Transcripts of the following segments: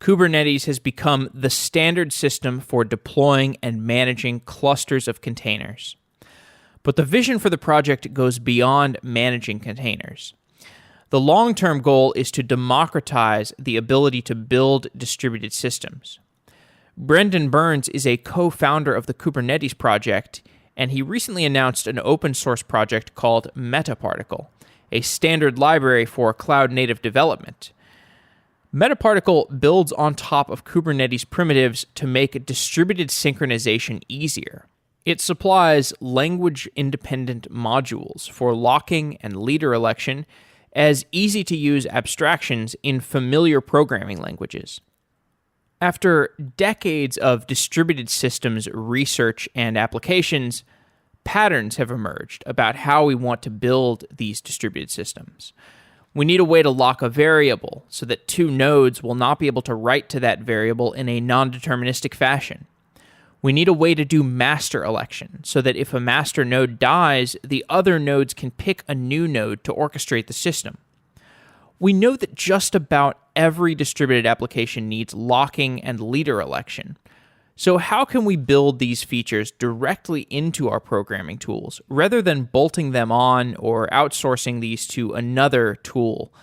Kubernetes has become the standard system for deploying and managing clusters of containers. But the vision for the project goes beyond managing containers. The long-term goal is to democratize the ability to build distributed systems. Brendan Burns is a co-founder of the Kubernetes project, and he recently announced an open-source project called Metaparticle, a standard library for cloud-native development. Metaparticle builds on top of Kubernetes primitives to make distributed synchronization easier. It supplies language-independent modules for locking and leader election as easy-to-use abstractions in familiar programming languages. After decades of distributed systems research and applications, patterns have emerged about how we want to build these distributed systems. We need a way to lock a variable so that two nodes will not be able to write to that variable in a nondeterministic fashion. We need a way to do master election so that if a master node dies, the other nodes can pick a new node to orchestrate the system. We know that just about every distributed application needs locking and leader election. So how can we build these features directly into our programming tools rather than bolting them on or outsourcing these to another tool?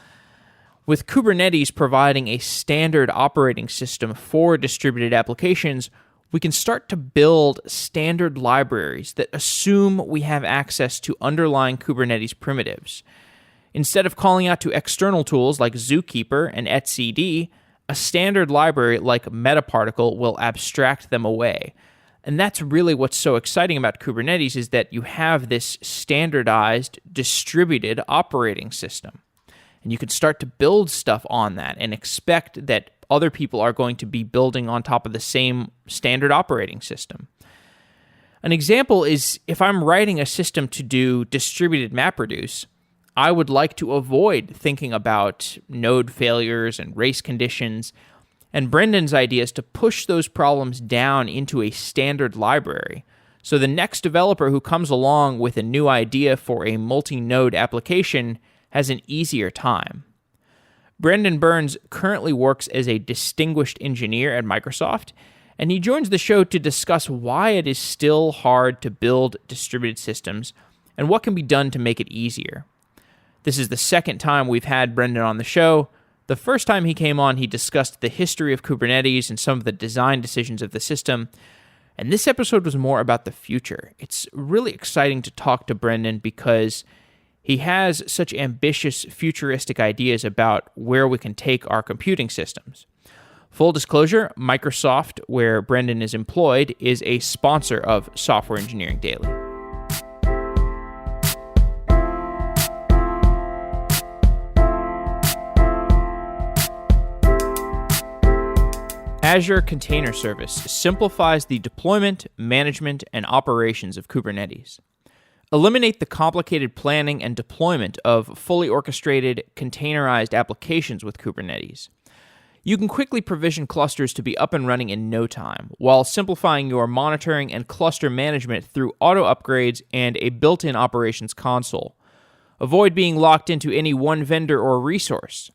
With Kubernetes providing a standard operating system for distributed applications, we can start to build standard libraries that assume we have access to underlying Kubernetes primitives. Instead of calling out to external tools like Zookeeper and etcd, a standard library like Metaparticle will abstract them away. And that's really what's so exciting about Kubernetes is that you have this standardized, distributed operating system. And you can start to build stuff on that and expect that other people are going to be building on top of the same standard operating system. An example is if I'm writing a system to do distributed MapReduce, I would like to avoid thinking about node failures and race conditions, and Brendan's idea is to push those problems down into a standard library, so the next developer who comes along with a new idea for a multi-node application has an easier time. Brendan Burns currently works as a distinguished engineer at Microsoft, and he joins the show to discuss why it is still hard to build distributed systems and what can be done to make it easier. This is the second time we've had Brendan on the show. The first time he came on, he discussed the history of Kubernetes and some of the design decisions of the system. And this episode was more about the future. It's really exciting to talk to Brendan because he has such ambitious, futuristic ideas about where we can take our computing systems. Full disclosure, Microsoft, where Brendan is employed, is a sponsor of Software Engineering Daily. Azure Container Service simplifies the deployment, management, and operations of Kubernetes. Eliminate the complicated planning and deployment of fully orchestrated, containerized applications with Kubernetes. You can quickly provision clusters to be up and running in no time, while simplifying your monitoring and cluster management through auto upgrades and a built-in operations console. Avoid being locked into any one vendor or resource.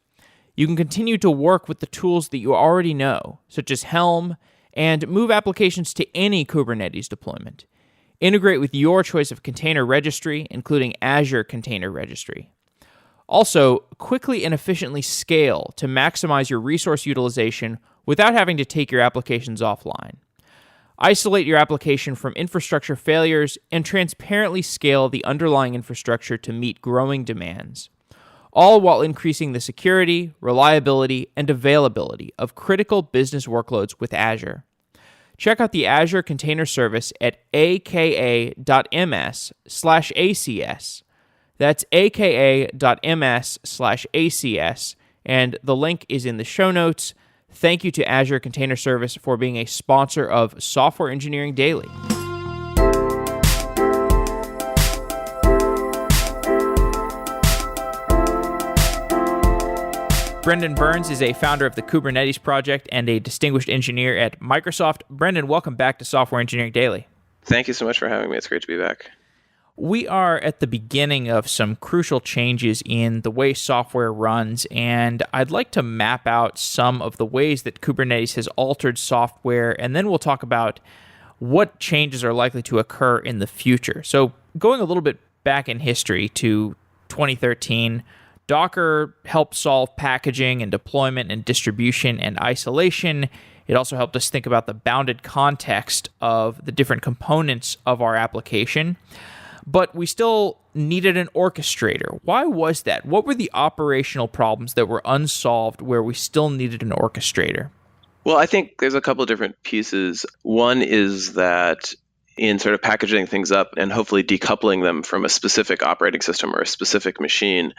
You can continue to work with the tools that you already know, such as Helm, and move applications to any Kubernetes deployment. Integrate with your choice of container registry, including Azure Container Registry. Also, quickly and efficiently scale to maximize your resource utilization without having to take your applications offline. Isolate your application from infrastructure failures and transparently scale the underlying infrastructure to meet growing demands, all while increasing the security, reliability, and availability of critical business workloads with Azure. Check out the Azure Container Service at aka.ms/ACS. That's aka.ms/ACS, and the link is in the show notes. Thank you to Azure Container Service for being a sponsor of Software Engineering Daily. Brendan Burns is a founder of the Kubernetes project and a distinguished engineer at Microsoft. Brendan, welcome back to Software Engineering Daily. Thank you so much for having me. It's great to be back. We are at the beginning of some crucial changes in the way software runs, and I'd like to map out some of the ways that Kubernetes has altered software, and then we'll talk about what changes are likely to occur in the future. So, going a little bit back in history to 2013, Docker helped solve packaging and deployment and distribution and isolation. It also helped us think about the bounded context of the different components of our application. But we still needed an orchestrator. Why was that? What were the operational problems that were unsolved where we still needed an orchestrator? Well, I think there's a couple of different pieces. One is that in sort of packaging things up and hopefully decoupling them from a specific operating system or a specific machine,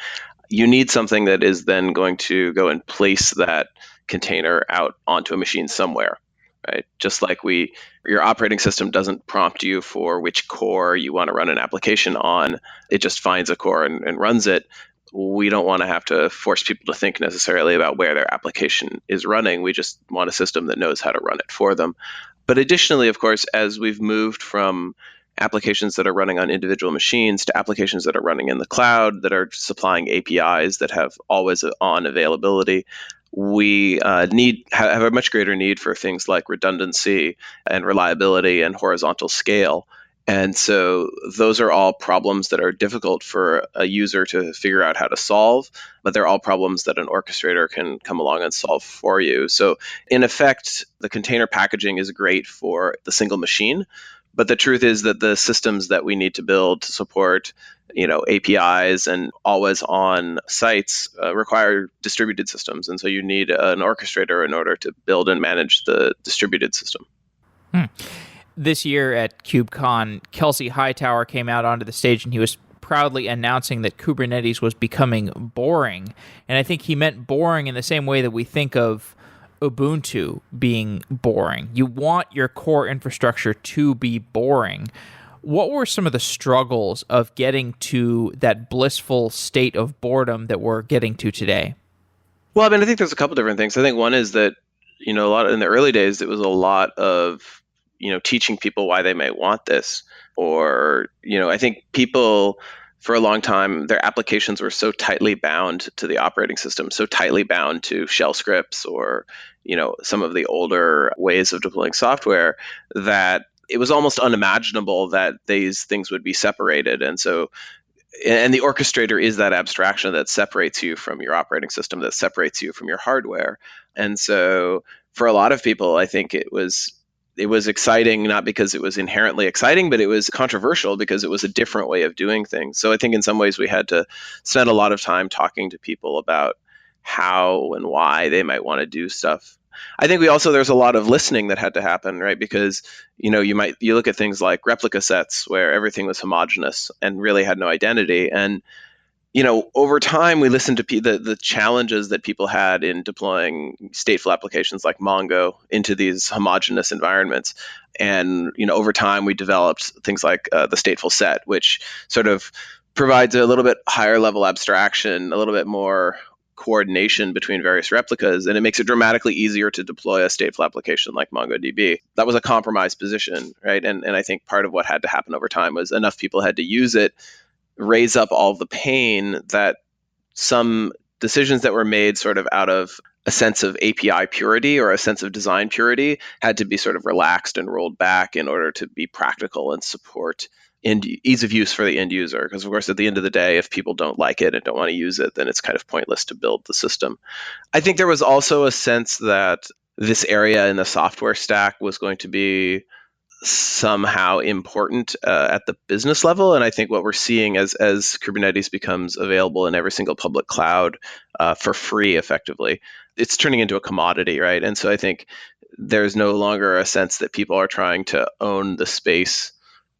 you need something that is then going to go and place that container out onto a machine somewhere, right? Just like your operating system doesn't prompt you for which core you want to run an application on. It just finds a core and runs it. We don't want to have to force people to think necessarily about where their application is running. We just want a system that knows how to run it for them. But additionally, of course, as we've moved from applications that are running on individual machines to applications that are running in the cloud, that are supplying APIs that have always on availability, we have a much greater need for things like redundancy and reliability and horizontal scale. And so those are all problems that are difficult for a user to figure out how to solve, but they're all problems that an orchestrator can come along and solve for you. So in effect, the container packaging is great for the single machine, but the truth is that the systems that we need to build to support APIs and always on sites require distributed systems. And so you need an orchestrator in order to build and manage the distributed system. This year at KubeCon, Kelsey Hightower came out onto the stage and he was proudly announcing that Kubernetes was becoming boring. And I think he meant boring in the same way that we think of Ubuntu being boring. You want your core infrastructure to be boring. What were some of the struggles of getting to that blissful state of boredom that we're getting to today? Well, I think there's a couple different things. I think one is that, a lot in the early days, it was a lot of, teaching people why they might want this. Or, I think people for a long time, their applications were so tightly bound to the operating system, so tightly bound to shell scripts or, some of the older ways of deploying software that it was almost unimaginable that these things would be separated. And so, and the orchestrator is that abstraction that separates you from your operating system, that separates you from your hardware. And so for a lot of people, I think it was exciting, not because it was inherently exciting, but it was controversial because it was a different way of doing things. So I think in some ways we had to spend a lot of time talking to people about how and why they might want to do stuff. I think there's a lot of listening that had to happen, right? Because, you look at things like replica sets where everything was homogeneous and really had no identity. And, over time, we listened to the challenges that people had in deploying stateful applications like Mongo into these homogeneous environments. And, over time, we developed things like the stateful set, which sort of provides a little bit higher level abstraction, a little bit more coordination between various replicas, and it makes it dramatically easier to deploy a stateful application like MongoDB. That was a compromised position, right? And I think part of what had to happen over time was enough people had to use it, raise up all the pain that some decisions that were made sort of out of a sense of API purity or a sense of design purity had to be sort of relaxed and rolled back in order to be practical and support ease of use for the end user. Because of course, at the end of the day, if people don't like it and don't want to use it, then it's kind of pointless to build the system. I think there was also a sense that this area in the software stack was going to be somehow important at the business level. And I think what we're seeing as Kubernetes becomes available in every single public cloud for free, effectively, it's turning into a commodity, right? And so I think there's no longer a sense that people are trying to own the space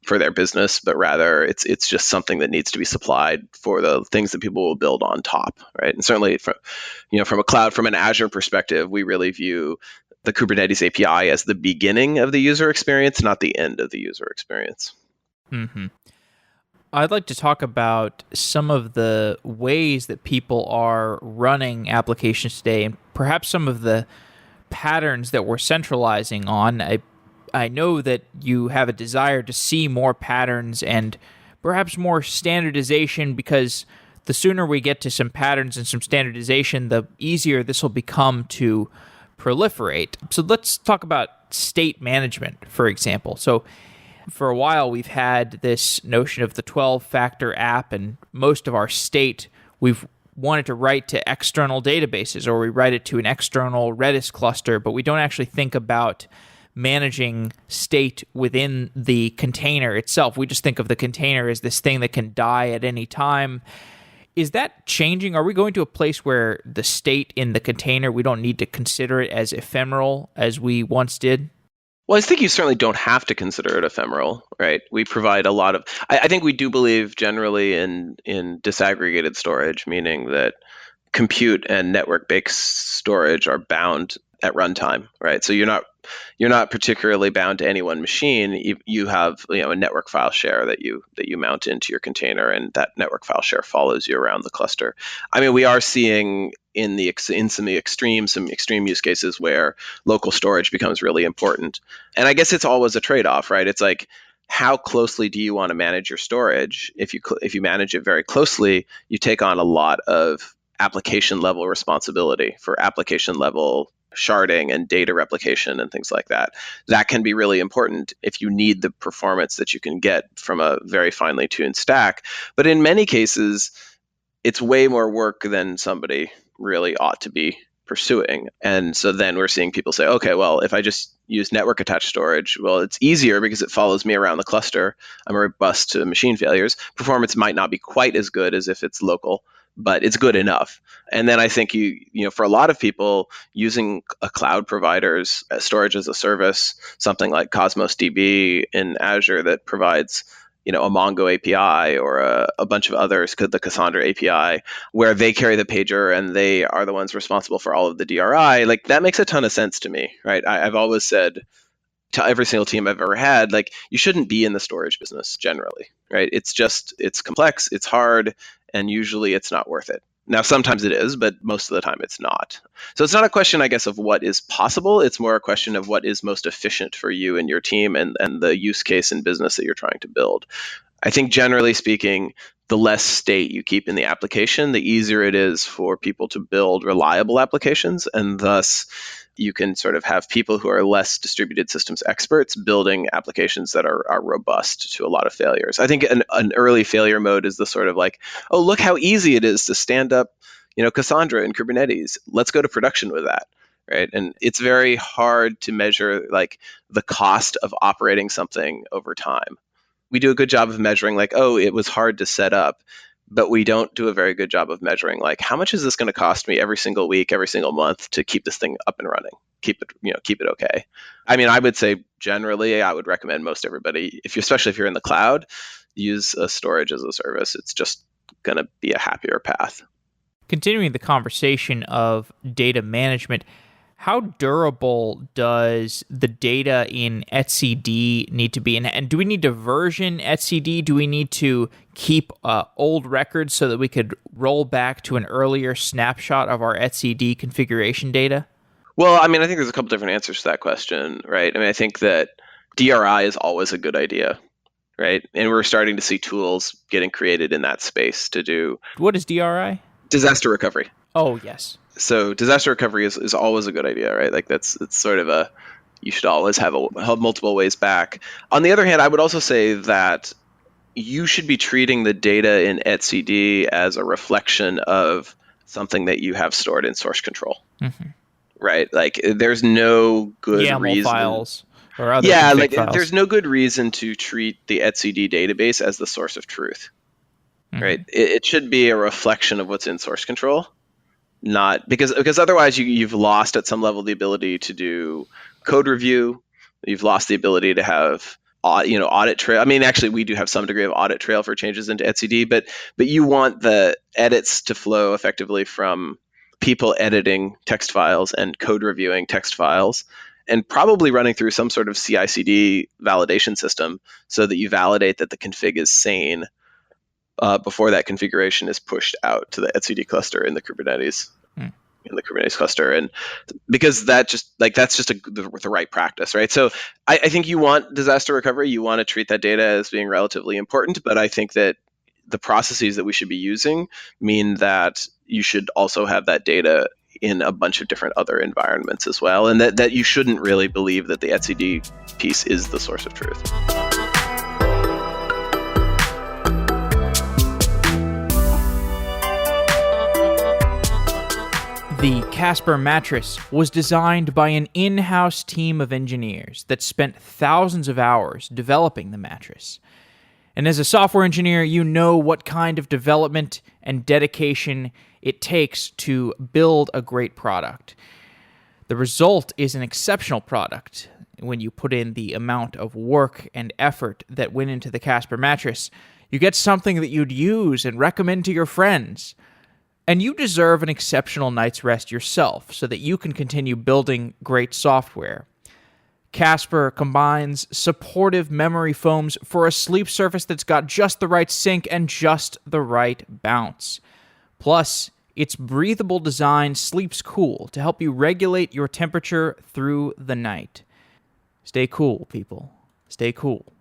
for their business, but rather it's just something that needs to be supplied for the things that people will build on top, right? And certainly from an Azure perspective, we really view the Kubernetes API as the beginning of the user experience, not the end of the user experience. Mm-hmm. I'd like to talk about some of the ways that people are running applications today, and perhaps some of the patterns that we're centralizing on. I know that you have a desire to see more patterns and perhaps more standardization, because the sooner we get to some patterns and some standardization, the easier this will become to proliferate. So let's talk about state management, for example. So for a while, we've had this notion of the 12-factor app, and most of our state we've wanted to write to external databases, or we write it to an external Redis cluster, but we don't actually think about managing state within the container itself. We just think of the container as this thing that can die at any time. Is that changing? Are we going to a place where the state in the container, we don't need to consider it as ephemeral as we once did? Well, I think you certainly don't have to consider it ephemeral, right? We provide a lot of, I think we do believe generally in disaggregated storage, meaning that compute and network-based storage are bound at runtime, right? So you're not particularly bound to any one machine. You have a network file share that you mount into your container, and that network file share follows you around the cluster. I mean, we are seeing in some extreme use cases where local storage becomes really important. And I guess it's always a trade-off, right? It's like, how closely do you want to manage your storage? If you manage it very closely, you take on a lot of application level responsibility for application level sharding and data replication and things like that. That can be really important if you need the performance that you can get from a very finely tuned stack. But in many cases, it's way more work than somebody really ought to be pursuing. And so then we're seeing people say, okay, well, if I just use network attached storage, well, it's easier because it follows me around the cluster. I'm robust to machine failures. Performance might not be quite as good as if it's local, but it's good enough. And then I think for a lot of people, using a cloud provider's storage as a service, something like Cosmos DB in Azure that provides a Mongo API or a bunch of others, the Cassandra API, where they carry the pager and they are the ones responsible for all of the DRI, like that makes a ton of sense to me, right? I've always said to every single team I've ever had, like, you shouldn't be in the storage business generally, right? It's complex, it's hard, and usually it's not worth it. Now, sometimes it is, but most of the time it's not. So it's not a question, I guess, of what is possible. It's more a question of what is most efficient for you and your team and the use case and business that you're trying to build. I think generally speaking, the less state you keep in the application, the easier it is for people to build reliable applications. And thus, you can sort of have people who are less distributed systems experts building applications that are robust to a lot of failures. I think an early failure mode is the sort of like, oh, look how easy it is to stand up, Cassandra and Kubernetes. Let's go to production with that, right? And it's very hard to measure like the cost of operating something over time. We do a good job of measuring like, oh, it was hard to set up, but we don't do a very good job of measuring like, how much is this going to cost me every single week, every single month to keep this thing up and running, keep it okay. I mean, I would say generally, I would recommend most everybody, especially if you're in the cloud, use a storage as a service. It's just going to be a happier path. Continuing the conversation of data management, how durable does the data in etcd need to be? And do we need to version etcd? Do we need to keep old records so that we could roll back to an earlier snapshot of our etcd configuration data? Well, I mean, I think there's a couple different answers to that question, right? I mean, I think that DRI is always a good idea, right? And we're starting to see tools getting created in that space to do. What is DRI? Disaster recovery. Oh, yes. So disaster recovery is always a good idea, right? Like it's sort of you should always have multiple ways back. On the other hand, I would also say that you should be treating the data in etcd as a reflection of something that you have stored in source control, right? Like there's no good YAML reason. Files or other files. There's no good reason to treat the etcd database as the source of truth, right? It should be a reflection of what's in source control. Not because otherwise you've lost at some level the ability to do code review. You've lost the ability to have audit trail. I mean, actually, we do have some degree of audit trail for changes into etcd, but you want the edits to flow effectively from people editing text files and code reviewing text files, and probably running through some sort of CI/CD validation system so that you validate that the config is sane before that configuration is pushed out to the etcd cluster in the Kubernetes. in the Kubernetes cluster. And because that's just the right practice, right? So I think you want disaster recovery, you want to treat that data as being relatively important, but I think that the processes that we should be using mean that you should also have that data in a bunch of different other environments as well, and that you shouldn't really believe that the etcd piece is the source of truth. The Casper mattress was designed by an in-house team of engineers that spent thousands of hours developing the mattress. And as a software engineer, you know what kind of development and dedication it takes to build a great product. The result is an exceptional product when you put in the amount of work and effort that went into the Casper mattress. You get something that you'd use and recommend to your friends. And you deserve an exceptional night's rest yourself so that you can continue building great software. Casper combines supportive memory foams for a sleep surface that's got just the right sink and just the right bounce. Plus, its breathable design sleeps cool to help you regulate your temperature through the night. Stay cool, people. Stay cool.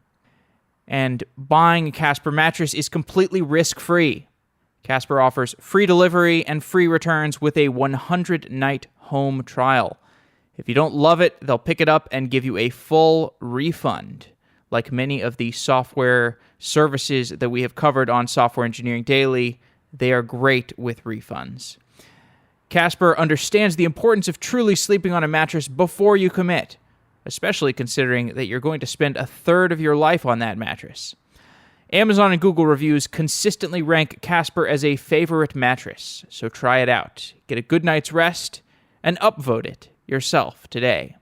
And buying a Casper mattress is completely risk-free. Casper offers free delivery and free returns with a 100-night home trial. If you don't love it, they'll pick it up and give you a full refund. Like many of the software services that we have covered on Software Engineering Daily, they are great with refunds. Casper understands the importance of truly sleeping on a mattress before you commit, especially considering that you're going to spend a third of your life on that mattress. Amazon and Google reviews consistently rank Casper as a favorite mattress, so try it out. Get a good night's rest and upvote it yourself today.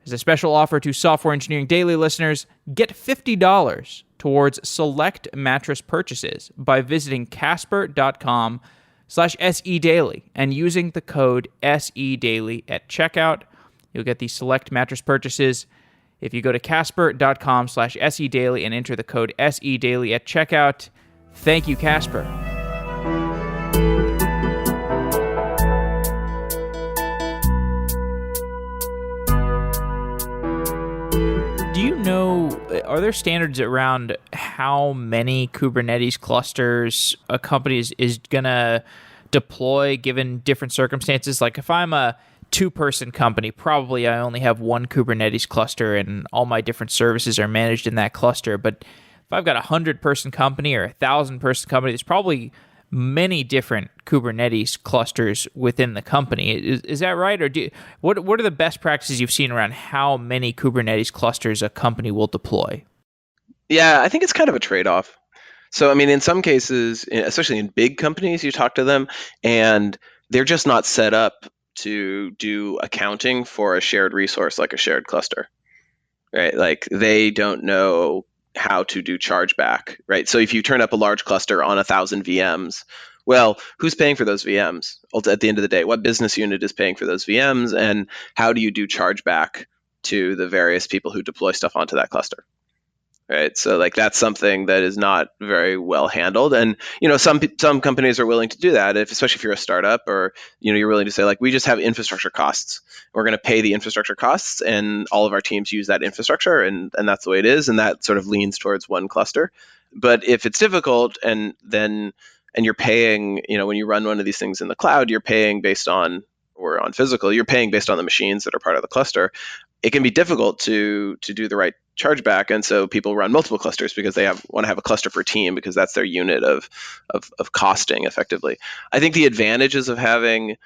As a special offer to Software Engineering Daily listeners, get $50 towards select mattress purchases by visiting casper.com/SEDaily and using the code SEDaily at checkout. You'll get the select mattress purchases. If you go to casper.com/SEDaily and enter the code SEDaily at checkout, thank you, Casper. Do you know, are there standards around how many Kubernetes clusters a company is going to deploy given different circumstances? Like if I'm a two-person company, probably I only have one Kubernetes cluster and all my different services are managed in that cluster. But if I've got a 100-person company or a 1,000-person company, there's probably many different Kubernetes clusters within the company. Is that right? Or what are the best practices you've seen around how many Kubernetes clusters a company will deploy? Yeah, I think it's kind of a trade-off. So, I mean, in some cases, especially in big companies, you talk to them and they're just not set up to do accounting for a shared resource like a shared cluster, right? Like they don't know how to do chargeback, right? So if you turn up a large cluster on 1,000 VMs, well, who's paying for those VMs? At the end of the day, what business unit is paying for those VMs, and how do you do chargeback to the various people who deploy stuff onto that cluster? Right. So like that's something that is not very well handled. And, some companies are willing to do that, especially if you're a startup or, you're willing to say like, we just have infrastructure costs. We're going to pay the infrastructure costs and all of our teams use that infrastructure and that's the way it is. And that sort of leans towards one cluster. But if it's difficult and you're paying, when you run one of these things in the cloud, you're paying based on, or on physical, you're paying based on the machines that are part of the cluster. It can be difficult to do the right chargeback, and so people run multiple clusters because they want to have a cluster per team because that's their unit of costing effectively. I think the advantages of having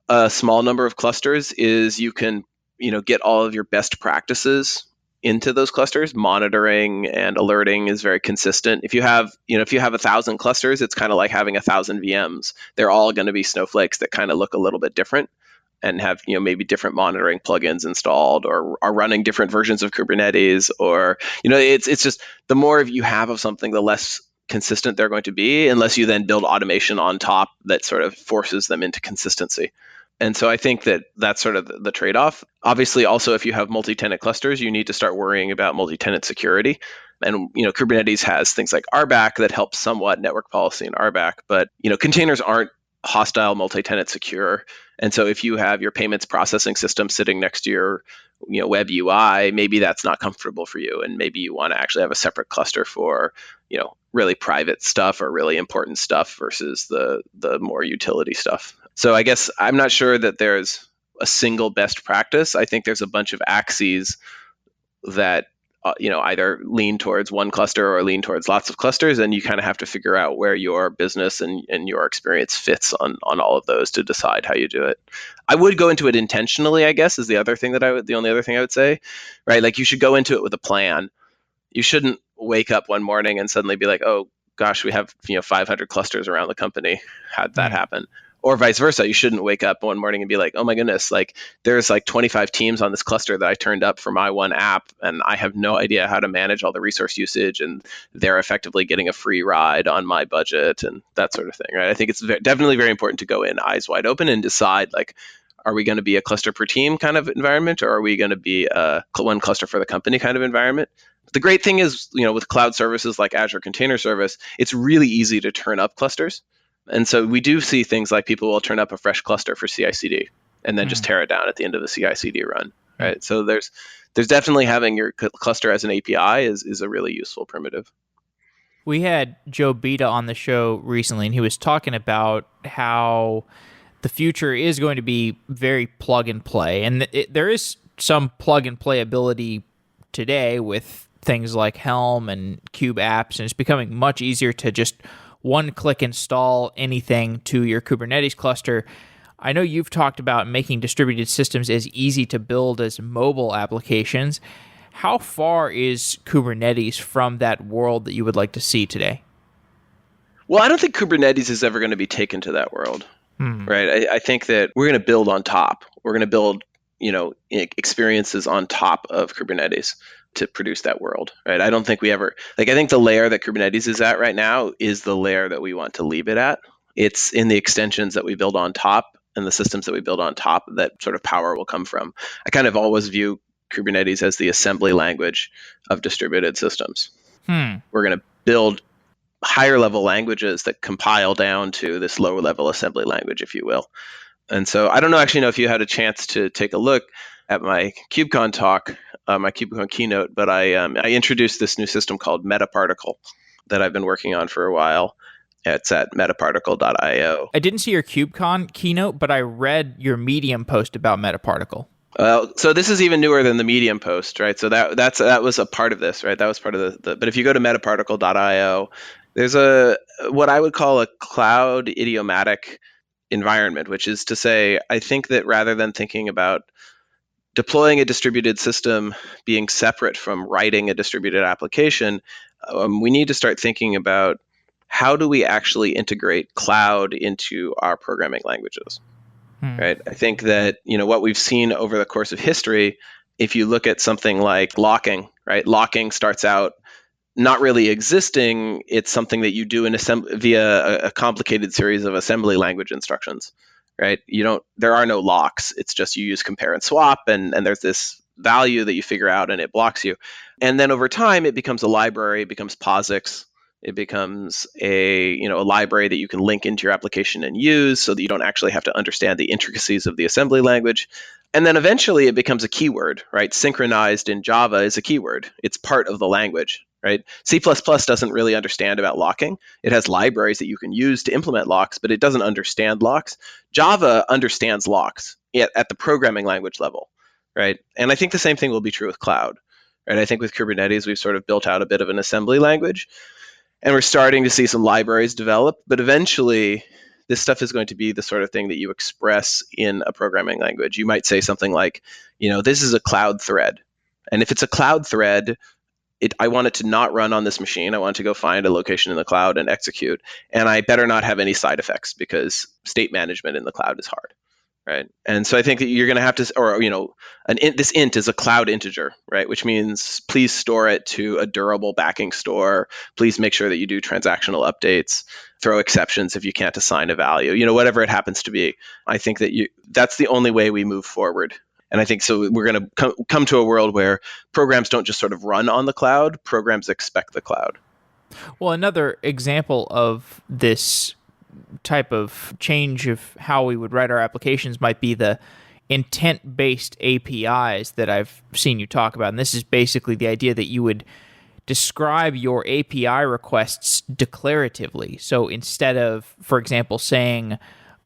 a small number of clusters is you can get all of your best practices into those clusters. Monitoring and alerting is very consistent. If you have 1,000 clusters, it's kind of like having 1,000 VMs. They're all going to be snowflakes that kind of look a little bit different and have maybe different monitoring plugins installed or are running different versions of Kubernetes, or it's just the more you have of something, the less consistent they're going to be, unless you then build automation on top that sort of forces them into consistency. And so I think that that's sort of the trade-off. Obviously, also, if you have multi-tenant clusters, you need to start worrying about multi-tenant security. And Kubernetes has things like RBAC that helps somewhat network policy in RBAC, but containers aren't hostile multi-tenant secure. And so if you have your payments processing system sitting next to your web UI, maybe that's not comfortable for you. And maybe you want to actually have a separate cluster for really private stuff or really important stuff versus the more utility stuff. So I guess I'm not sure that there's a single best practice. I think there's a bunch of axes that either lean towards one cluster or lean towards lots of clusters, and you kind of have to figure out where your business and your experience fits on all of those to decide how you do it. I would go into it intentionally, I guess, is the only other thing I would say, right? Like you should go into it with a plan. You shouldn't wake up one morning and suddenly be like, oh gosh, we have 500 clusters around the company. How'd that happen? Or vice versa. You shouldn't wake up one morning and be like, oh my goodness, like there's like 25 teams on this cluster that I turned up for my one app, and I have no idea how to manage all the resource usage, and they're effectively getting a free ride on my budget and that sort of thing, right? I think it's definitely very important to go in eyes wide open and decide, like, are we going to be a cluster per team kind of environment, or are we going to be a one cluster for the company kind of environment? The great thing is, with cloud services like Azure Container Service, it's really easy to turn up clusters. And so we do see things like people will turn up a fresh cluster for CI/CD and then just tear it down at the end of the CI/CD run, right? So there's definitely having your cluster as an API is a really useful primitive. We had Joe Beta on the show recently, and he was talking about how the future is going to be very plug and play. And there is some plug and play ability today with things like Helm and Kube apps, and it's becoming much easier to just one-click install anything to your Kubernetes cluster. I know you've talked about making distributed systems as easy to build as mobile applications. How far is Kubernetes from that world that you would like to see today? Well, I don't think Kubernetes is ever going to be taken to that world, right? I think that we're going to build on top. We're going to build, experiences on top of Kubernetes to produce that world, right? I don't think we ever, I think the layer that Kubernetes is at right now is the layer that we want to leave it at. It's in the extensions that we build on top and the systems that we build on top that sort of power will come from. I kind of always view Kubernetes as the assembly language of distributed systems. We're going to build higher level languages that compile down to this lower level assembly language, if you will. And so I don't know if you had a chance to take a look at my KubeCon talk, my KubeCon keynote, but I introduced this new system called Metaparticle that I've been working on for a while. It's at metaparticle.io. I didn't see your KubeCon keynote, but I read your Medium post about Metaparticle. So this is even newer than the Medium post, right? So that was a part of this, right? That was part of the but if you go to metaparticle.io, there's what I would call a cloud idiomatic environment, which is to say, I think that rather than thinking about deploying a distributed system being separate from writing a distributed application, we need to start thinking about how do we actually integrate cloud into our programming languages, right? I think that, what we've seen over the course of history, if you look at something like locking, right? Locking starts out not really existing. It's something that you do via a complicated series of assembly language instructions, right? There are no locks. It's just you use compare and swap, and there's this value that you figure out and it blocks you. And then over time, it becomes a library, it becomes POSIX. It becomes a library that you can link into your application and use so that you don't actually have to understand the intricacies of the assembly language. And then eventually it becomes a keyword, right? Synchronized in Java is a keyword. It's part of the language, right? C++ doesn't really understand about locking. It has libraries that you can use to implement locks, but it doesn't understand locks. Java understands locks at the programming language level, right? And I think the same thing will be true with cloud, right? I think with Kubernetes, we've sort of built out a bit of an assembly language. And we're starting to see some libraries develop, but eventually this stuff is going to be the sort of thing that you express in a programming language. You might say something like, this is a cloud thread. And if it's a cloud thread, I want it to not run on this machine. I want it to go find a location in the cloud and execute. And I better not have any side effects because state management in the cloud is hard. Right. And so I think that you're going to have to, this int is a cloud integer, right? Which means please store it to a durable backing store. Please make sure that you do transactional updates, throw exceptions if you can't assign a value, whatever it happens to be. I think that that's the only way we move forward. And I think so we're going to come to a world where programs don't just sort of run on the cloud, programs expect the cloud. Well, another example of this type of change of how we would write our applications might be the intent-based APIs that I've seen you talk about. And this is basically the idea that you would describe your API requests declaratively. So instead of, for example, saying,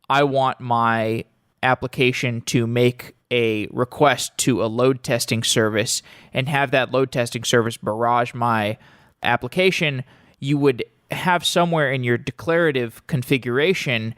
I want my application to make a request to a load testing service and have that load testing service barrage my application, you would have somewhere in your declarative configuration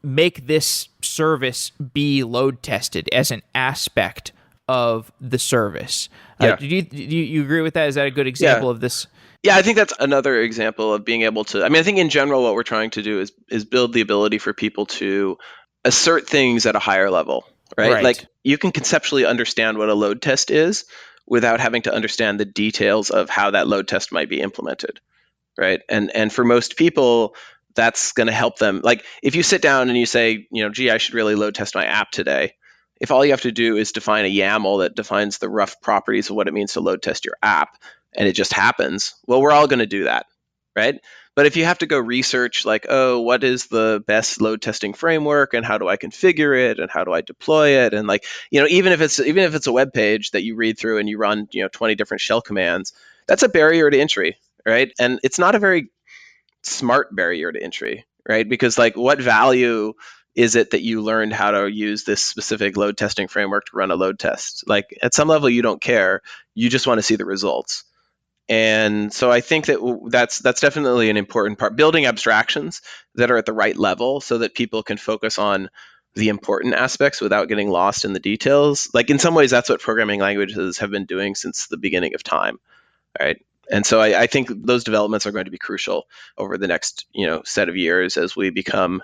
make this service be load tested as an aspect of the service. Yeah. Do you agree with that? Is that a good example of this? Yeah, I think that's another example of being able to, I mean, I think in general what we're trying to do is build the ability for people to assert things at a higher level, right? Like you can conceptually understand what a load test is without having to understand the details of how that load test might be implemented, right? And for most people, that's going to help them. Like if you sit down and you say, gee, I should really load test my app today. If all you have to do is define a YAML that defines the rough properties of what it means to load test your app, and it just happens, well, we're all going to do that, right? But if you have to go research like, oh, what is the best load testing framework and how do I configure it and how do I deploy it? And like, even if it's a web page that you read through and you run, 20 different shell commands, that's a barrier to entry, right? And it's not a very smart barrier to entry, right? Because like what value is it that you learned how to use this specific load testing framework to run a load test? Like at some level, you don't care. You just want to see the results. And so I think that's definitely an important part. Building abstractions that are at the right level so that people can focus on the important aspects without getting lost in the details. Like in some ways, that's what programming languages have been doing since the beginning of time, right? And so I think those developments are going to be crucial over the next set of years as we become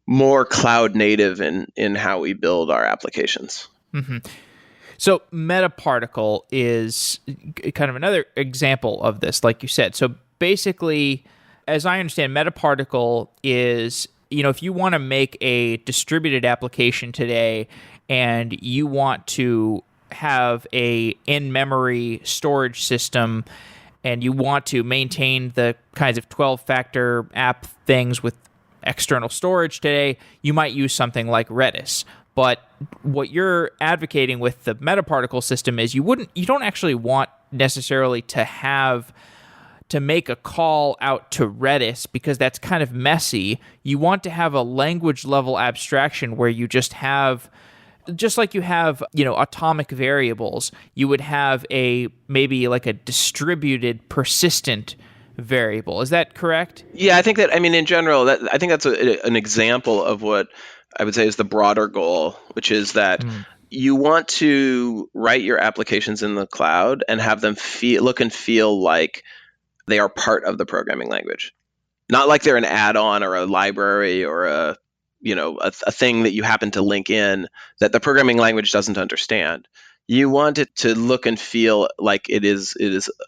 more cloud native in how we build our applications. Mm-hmm. So Metaparticle is kind of another example of this, like you said. So basically, as I understand, Metaparticle is, if you want to make a distributed application today and you want to have a in-memory storage system and you want to maintain the kinds of 12-factor app things with external storage today, you might use something like Redis. But what you're advocating with the Metaparticle system is you don't actually want necessarily to make a call out to Redis because that's kind of messy. You want to have a language level abstraction where you just like you have, atomic variables, you would have maybe like a distributed persistent variable. Is that correct? Yeah, I think that, in general, I think that's an example of what I would say is the broader goal, which is that you want to write your applications in the cloud and have them look and feel like they are part of the programming language. Not like they're an add-on or a library or a thing that you happen to link in that the programming language doesn't understand. You want it to look and feel like it is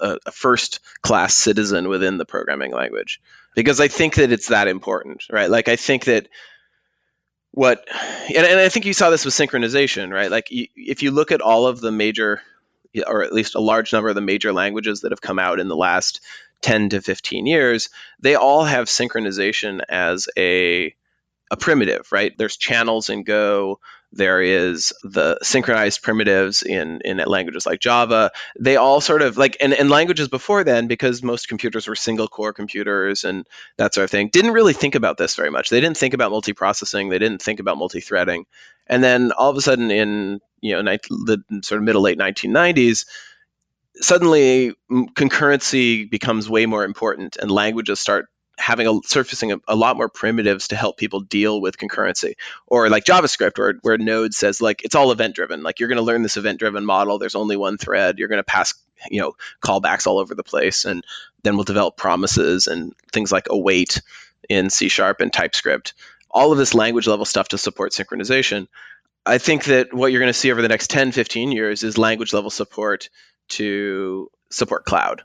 a first-class citizen within the programming language. Because I think that it's that important, right? Like I think that and I think you saw this with synchronization, right? Like if you look at all of the major, or at least a large number of the major languages that have come out in the last 10 to 15 years, they all have synchronization as a primitive, right? There's channels in Go. There is the synchronized primitives in languages like Java. They all sort of like, and languages before then, because most computers were single core computers and that sort of thing, didn't really think about this very much. They didn't think about multiprocessing. They didn't think about multi-threading. And then all of a sudden in the sort of middle late 1990s, suddenly concurrency becomes way more important and languages start surfacing a lot more primitives to help people deal with concurrency. Or like JavaScript, where Node says like it's all event driven. Like you're going to learn this event driven model. There's only one thread. You're going to pass callbacks all over the place, and then we'll develop promises and things like await in C# and TypeScript. All of this language level stuff to support synchronization. I think that what you're going to see over the next 10, 15 years is language level support to support cloud,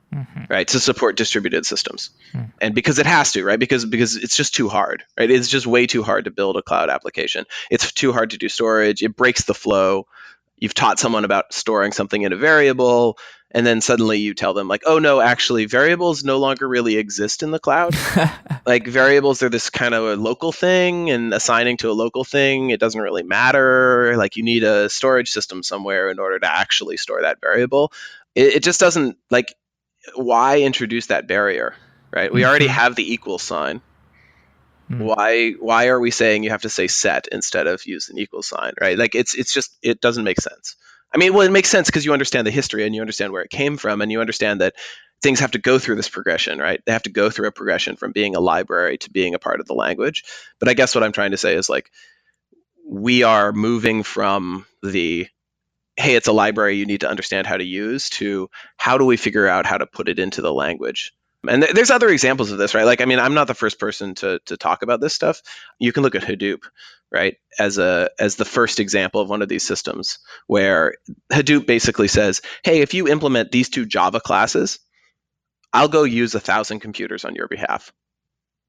right? To support distributed systems. And because it has to, right? Because it's just too hard, right? It's just way too hard to build a cloud application. It's too hard to do storage. It breaks the flow. You've taught someone about storing something in a variable, And then suddenly you tell them like, oh no, actually variables no longer really exist in the cloud. Like variables are this kind of a local thing, and assigning to a local thing, it doesn't really matter. Like you need a storage system somewhere in order to actually store that variable. It just doesn't, like, why introduce that barrier, right? We already have the equal sign. Why are we saying you have to say set instead of use an equal sign, right? Like it's just, it doesn't make sense. I mean, well, it makes sense because you understand the history and you understand where it came from, and you understand that things have to go through this progression, right? They have to go through a progression from being a library to being a part of the language. But I guess what I'm trying to say is, like, we are moving from the, hey, it's a library you need to understand how to use, to how do we figure out how to put it into the language. And there's other examples of this, right? Like, I mean, I'm not the first person to talk about this stuff. You can look at Hadoop, right, as the first example of one of these systems, where Hadoop basically says, hey, if you implement these two Java classes, I'll go use 1,000 computers on your behalf,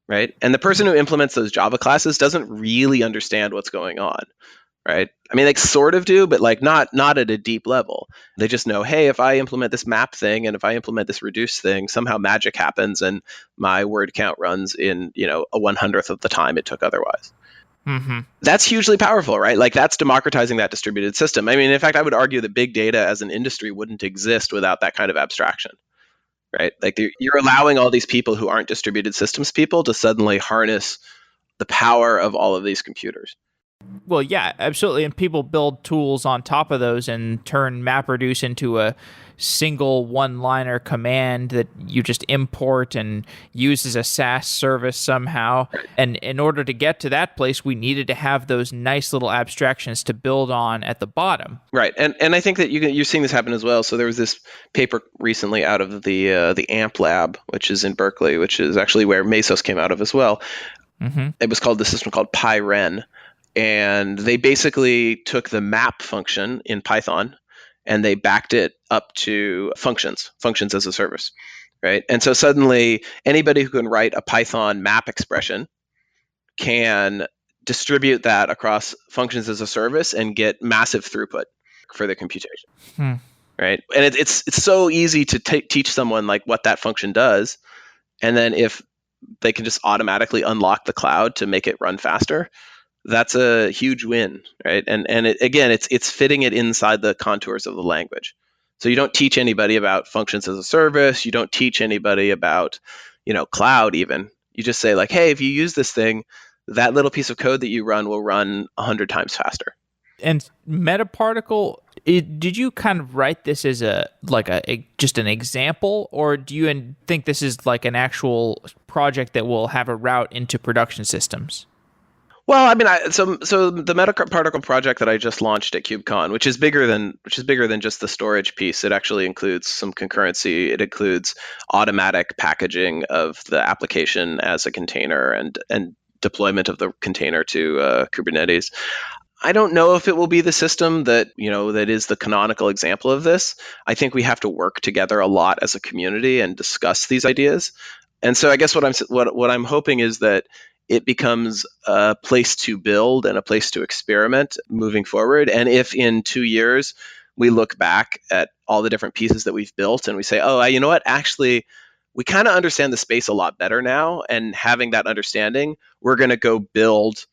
right? And the person who implements those Java classes doesn't really understand what's going on, right? I mean, they sort of do, but like not at a deep level. They just know, hey, if I implement this map thing and if I implement this reduce thing, somehow magic happens and my word count runs in, a 100th of the time it took otherwise. That's hugely powerful, right? Like, that's democratizing that distributed system. I mean, in fact, I would argue that big data as an industry wouldn't exist without that kind of abstraction, right? Like, you're allowing all these people who aren't distributed systems people to suddenly harness the power of all of these computers. Well, yeah, absolutely. And people build tools on top of those and turn MapReduce into a single one-liner command that you just import and use as a SaaS service somehow. And in order to get to that place, we needed to have those nice little abstractions to build on at the bottom. Right. And I think that you're seeing this happen as well. So there was this paper recently out of the AMP lab, which is in Berkeley, which is actually where Mesos came out of as well. It was called, the system called PyRen. And they basically took the map function in Python and they backed it up to functions as a service, right? And so suddenly anybody who can write a Python map expression can distribute that across functions as a service and get massive throughput for the computation, right? And it's so easy to teach someone like what that function does, and then if they can just automatically unlock the cloud to make it run faster, that's a huge win, right? And again, it's fitting it inside the contours of the language. So you don't teach anybody about functions as a service. You don't teach anybody about, cloud even. You just say like, hey, if you use this thing, that little piece of code that you run will run 100 times faster. And Metaparticle, did you kind of write this as just an example, or do you think this is like an actual project that will have a route into production systems? Well, I mean, so the Metaparticle project that I just launched at KubeCon, which is bigger than just the storage piece. It actually includes some concurrency. It includes automatic packaging of the application as a container and deployment of the container to Kubernetes. I don't know if it will be the system that that is the canonical example of this. I think we have to work together a lot as a community and discuss these ideas. And so I guess what I'm hoping is that it becomes a place to build and a place to experiment moving forward. And if in 2 years we look back at all the different pieces that we've built and we say, oh, you know what, actually, we kind of understand the space a lot better now. And having that understanding, we're going to go build,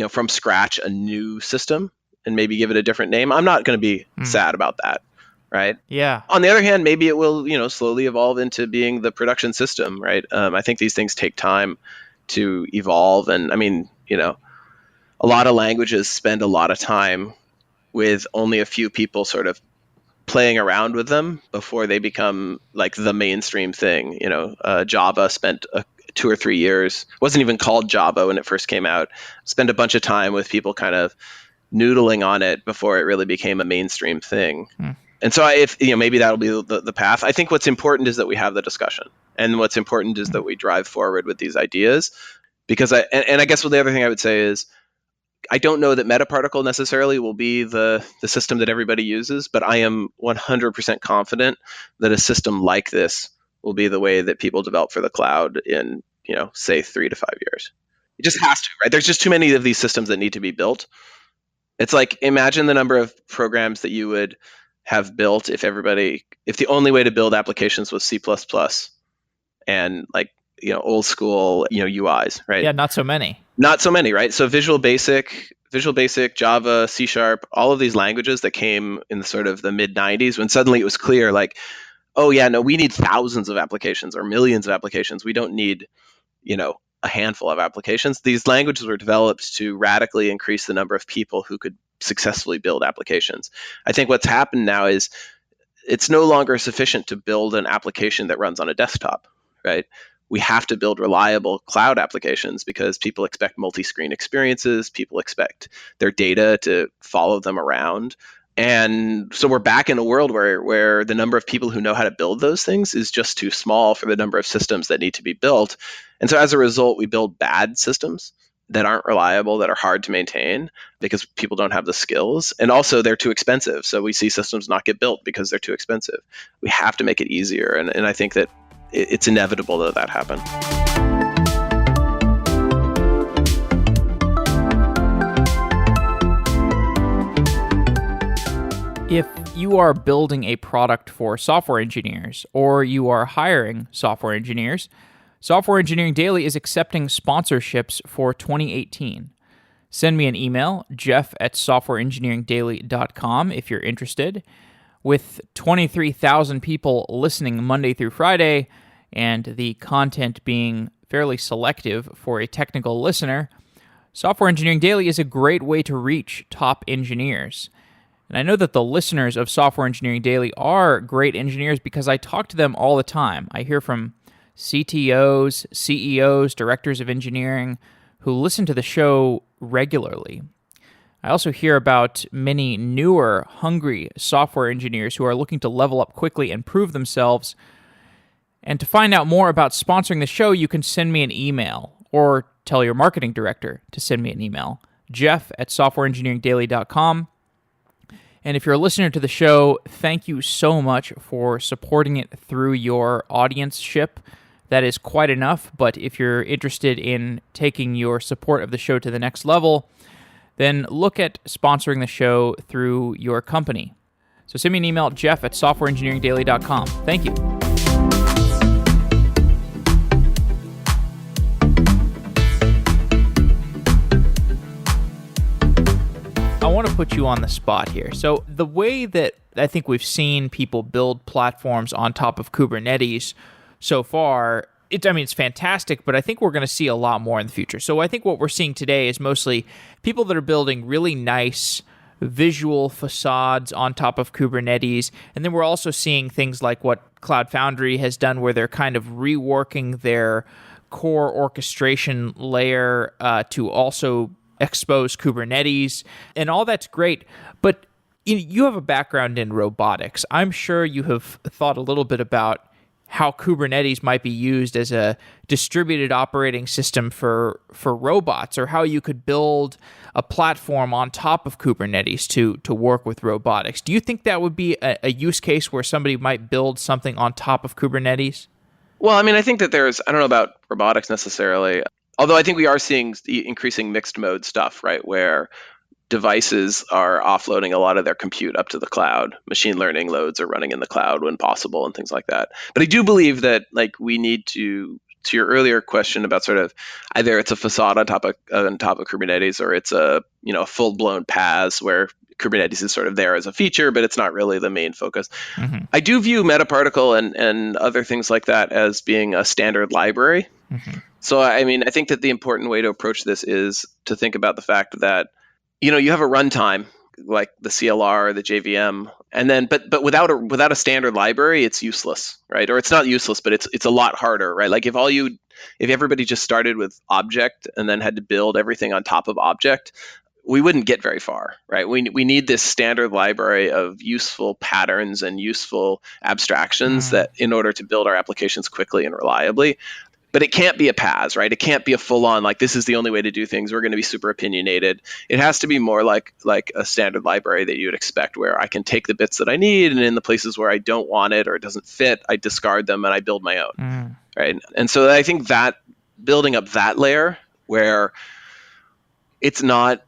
from scratch a new system and maybe give it a different name. I'm not going to be sad about that. Right. Yeah. On the other hand, maybe it will, slowly evolve into being the production system. Right. I think these things take time to evolve. And I mean, a lot of languages spend a lot of time with only a few people sort of playing around with them before they become like the mainstream thing. Java spent 2 or 3 years, wasn't even called Java when it first came out, spent a bunch of time with people kind of noodling on it before it really became a mainstream thing. And so if maybe that'll be the path. I think what's important is that we have the discussion. And what's important is that we drive forward with these ideas, because I guess the other thing I would say is I don't know that Metaparticle necessarily will be the system that everybody uses, but I am 100% confident that a system like this will be the way that people develop for the cloud in, say 3 to 5 years. It just has to, right? There's just too many of these systems that need to be built. It's like, imagine the number of programs that you would have built if the only way to build applications was C++ and like, old school, UIs, right? Yeah, not so many. Not so many, right? So Visual Basic, Java, C Sharp, all of these languages that came in the sort of the mid 90s when suddenly it was clear like, oh yeah, no, we need thousands of applications or millions of applications. We don't need, a handful of applications. These languages were developed to radically increase the number of people who could successfully build applications. I think what's happened now is it's no longer sufficient to build an application that runs on a desktop, right? We have to build reliable cloud applications because people expect multi-screen experiences. People expect their data to follow them around. And so we're back in a world where the number of people who know how to build those things is just too small for the number of systems that need to be built. And so as a result, we build bad systems that aren't reliable, that are hard to maintain because people don't have the skills. And also they're too expensive. So we see systems not get built because they're too expensive. We have to make it easier. And I think that it's inevitable that that happen. If you are building a product for software engineers or you are hiring software engineers, Software Engineering Daily is accepting sponsorships for 2018. Send me an email, jeff@softwareengineeringdaily.com if you're interested. With 23,000 people listening Monday through Friday and the content being fairly selective for a technical listener, Software Engineering Daily is a great way to reach top engineers. And I know that the listeners of Software Engineering Daily are great engineers because I talk to them all the time. I hear from CTOs, CEOs, directors of engineering who listen to the show regularly. I also hear about many newer, hungry software engineers who are looking to level up quickly and prove themselves. And to find out more about sponsoring the show, you can send me an email or tell your marketing director to send me an email, jeff@softwareengineeringdaily.com. And if you're a listener to the show, thank you so much for supporting it through your audienceship. That is quite enough, but if you're interested in taking your support of the show to the next level, then look at sponsoring the show through your company. So send me an email, jeff@softwareengineeringdaily.com. Thank you. I want to put you on the spot here. So the way that I think we've seen people build platforms on top of Kubernetes so far, it's fantastic, but I think we're going to see a lot more in the future. So I think what we're seeing today is mostly people that are building really nice visual facades on top of Kubernetes. And then we're also seeing things like what Cloud Foundry has done, where they're kind of reworking their core orchestration layer to also expose Kubernetes, and all that's great. But you have a background in robotics. I'm sure you have thought a little bit about how Kubernetes might be used as a distributed operating system for robots, or how you could build a platform on top of Kubernetes to work with robotics. Do you think that would be a use case where somebody might build something on top of Kubernetes? Well, I think that I don't know about robotics necessarily, although I think we are seeing increasing mixed mode stuff, right, where devices are offloading a lot of their compute up to the cloud. Machine learning loads are running in the cloud when possible and things like that. But I do believe that we need to your earlier question about sort of either it's a facade on top of Kubernetes, or it's a full-blown PaaS where Kubernetes is sort of there as a feature, but it's not really the main focus. Mm-hmm. I do view Metaparticle and other things like that as being a standard library. Mm-hmm. So, I think that the important way to approach this is to think about the fact that, you have a runtime like the CLR or the JVM, and then, but without a standard library, it's useless, right? Or it's not useless, but it's a lot harder, right? Like if everybody just started with object and then had to build everything on top of object, we wouldn't get very far, right? We need this standard library of useful patterns and useful abstractions that in order to build our applications quickly and reliably. But it can't be a PaaS, right? It can't be a full-on, this is the only way to do things. We're going to be super opinionated. It has to be more like a standard library that you would expect, where I can take the bits that I need, and in the places where I don't want it or it doesn't fit, I discard them and I build my own, right? And so I think that building up that layer where it's not,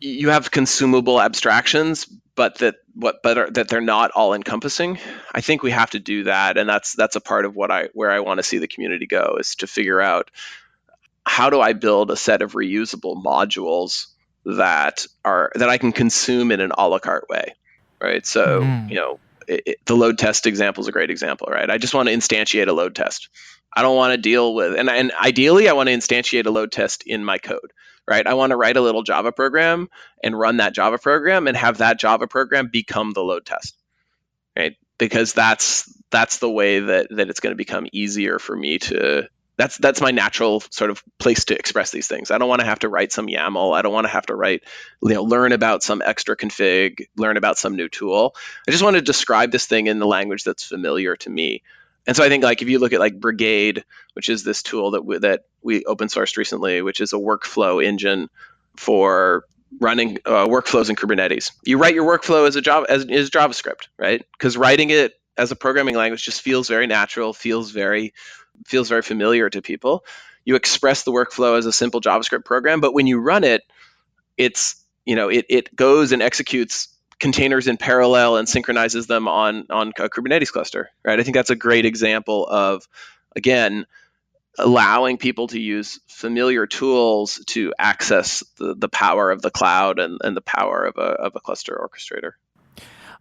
you have consumable abstractions, but that that they're not all encompassing. I think we have to do that, and that's a part of where I want to see the community go, is to figure out, how do I build a set of reusable modules that I can consume in an a la carte way, right? So, the load test example is a great example, right? I just want to instantiate a load test. I don't want to deal with, and ideally, I want to instantiate a load test in my code, right? I want to write a little Java program and run that Java program and have that Java program become the load test, right? Because that's the way that it's going to become easier for me to. That's my natural sort of place to express these things. I don't want to have to write some YAML. I don't want to have to learn about some extra config, learn about some new tool. I just want to describe this thing in the language that's familiar to me. And so I think, like, if you look at like Brigade, which is this tool that we open sourced recently, which is a workflow engine for running workflows in Kubernetes. You write your workflow as JavaScript, right? Because writing it as a programming language just feels very natural, feels very familiar to people. You express the workflow as a simple JavaScript program, but when you run it, it goes and executes containers in parallel and synchronizes them on a Kubernetes cluster, right? I think that's a great example of, again, allowing people to use familiar tools to access the power of the cloud and the power of a cluster orchestrator.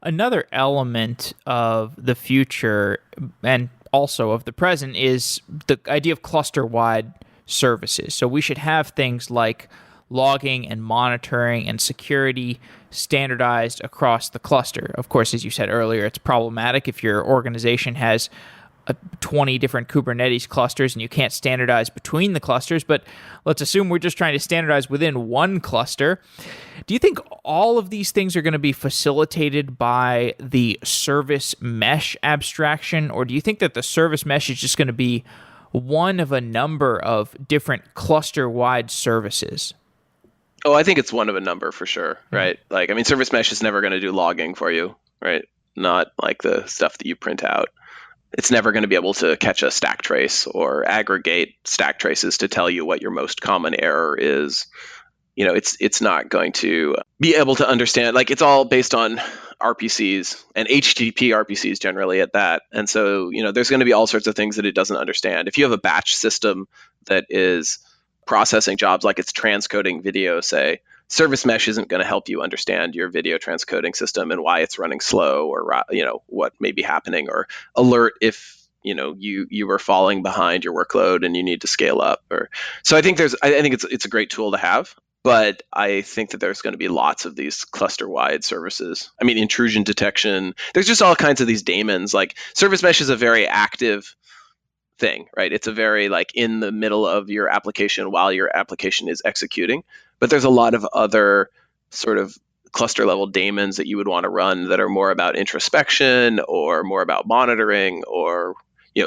Another element of the future and also of the present is the idea of cluster-wide services. So we should have things like logging and monitoring and security standardized across the cluster. Of course, as you said earlier, it's problematic if your organization has 20 different Kubernetes clusters and you can't standardize between the clusters, but let's assume we're just trying to standardize within one cluster. Do you think all of these things are going to be facilitated by the service mesh abstraction, or do you think that the service mesh is just going to be one of a number of different cluster-wide services? Oh, I think it's one of a number for sure, right? Like, I mean, service mesh is never going to do logging for you, right? Not like the stuff that you print out. It's never going to be able to catch a stack trace or aggregate stack traces to tell you what your most common error is. It's not going to be able to understand, like, it's all based on RPCs and HTTP RPCs generally at that. And so, there's going to be all sorts of things that it doesn't understand. If you have a batch system that is processing jobs, like it's transcoding video, say, service mesh isn't going to help you understand your video transcoding system and why it's running slow, or what may be happening, or alert if you are falling behind your workload and you need to scale up. So I think it's a great tool to have, but I think that there's going to be lots of these cluster-wide services. I mean, intrusion detection. There's just all kinds of these daemons. Like, service mesh is a very active thing, right? It's a very, like, in the middle of your application while your application is executing. But there's a lot of other sort of cluster level daemons that you would want to run that are more about introspection or more about monitoring or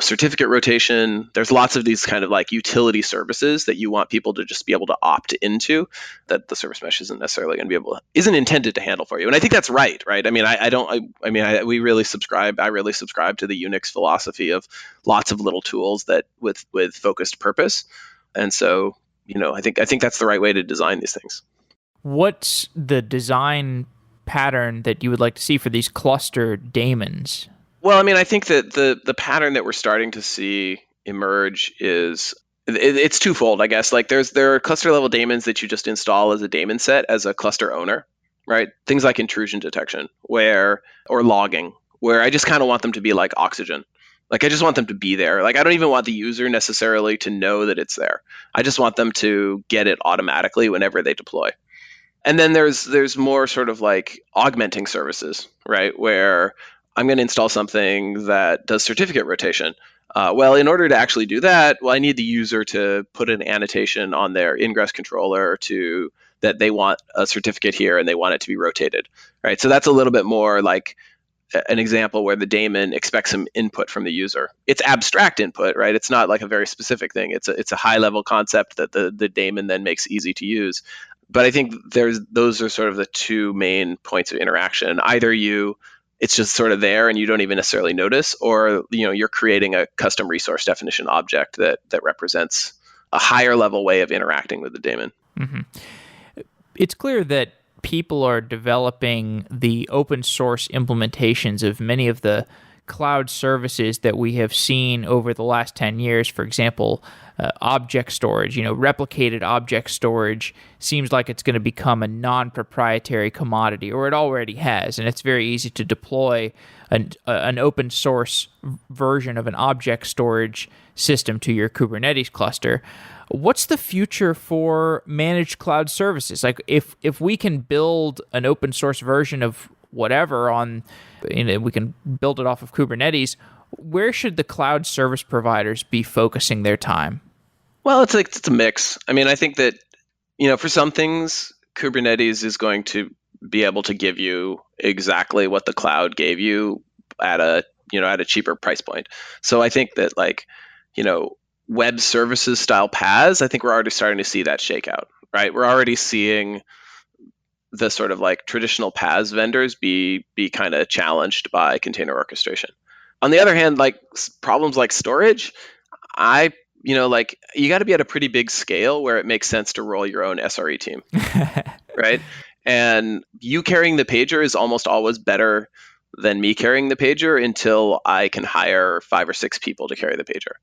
certificate rotation. There's lots of these kind of like utility services that you want people to just be able to opt into, that the service mesh isn't necessarily going to isn't intended to handle for you. And I think that's right? I mean, I really subscribe to the Unix philosophy of lots of little tools that with focused purpose. And so, I think that's the right way to design these things. What's the design pattern that you would like to see for these cluster daemons? Well, I mean, I think that the pattern that we're starting to see emerge is it's twofold, I guess. Like, there are cluster level daemons that you just install as a daemon set as a cluster owner, right? Things like intrusion detection or logging, where I just kind of want them to be like oxygen. Like, I just want them to be there. Like, I don't even want the user necessarily to know that it's there. I just want them to get it automatically whenever they deploy. And then there's more sort of like augmenting services, right? Where I'm going to install something that does certificate rotation. Well, in order to actually do that, I need the user to put an annotation on their ingress controller that they want a certificate here and they want it to be rotated, right? So that's a little bit more like an example where the daemon expects some input from the user. It's abstract input, right? It's not like a very specific thing. It's a high level concept that the daemon then makes easy to use. But I think those are sort of the two main points of interaction. Either it's just sort of there and you don't even necessarily notice, or you're creating a custom resource definition object that represents a higher level way of interacting with the daemon. Mm-hmm. It's clear that people are developing the open source implementations of many of the cloud services that we have seen over the last 10 years. For example, object storage, replicated object storage seems like it's going to become a non-proprietary commodity, or it already has, and it's very easy to deploy an open source version of an object storage system to your Kubernetes cluster. What's the future for managed cloud services? Like if we can build an open source version of whatever we can build it off of Kubernetes, where should the cloud service providers be focusing their time? Well, it's a mix. I mean, I think that, for some things, Kubernetes is going to be able to give you exactly what the cloud gave you at a cheaper price point. So I think that web services style PaaS, I think we're already starting to see that shake out, right? We're already seeing the sort of traditional PaaS vendors be kind of challenged by container orchestration. On the other hand, problems like storage, you got to be at a pretty big scale where it makes sense to roll your own SRE team, right? And you carrying the pager is almost always better than me carrying the pager until I can hire 5 or 6 people to carry the pager,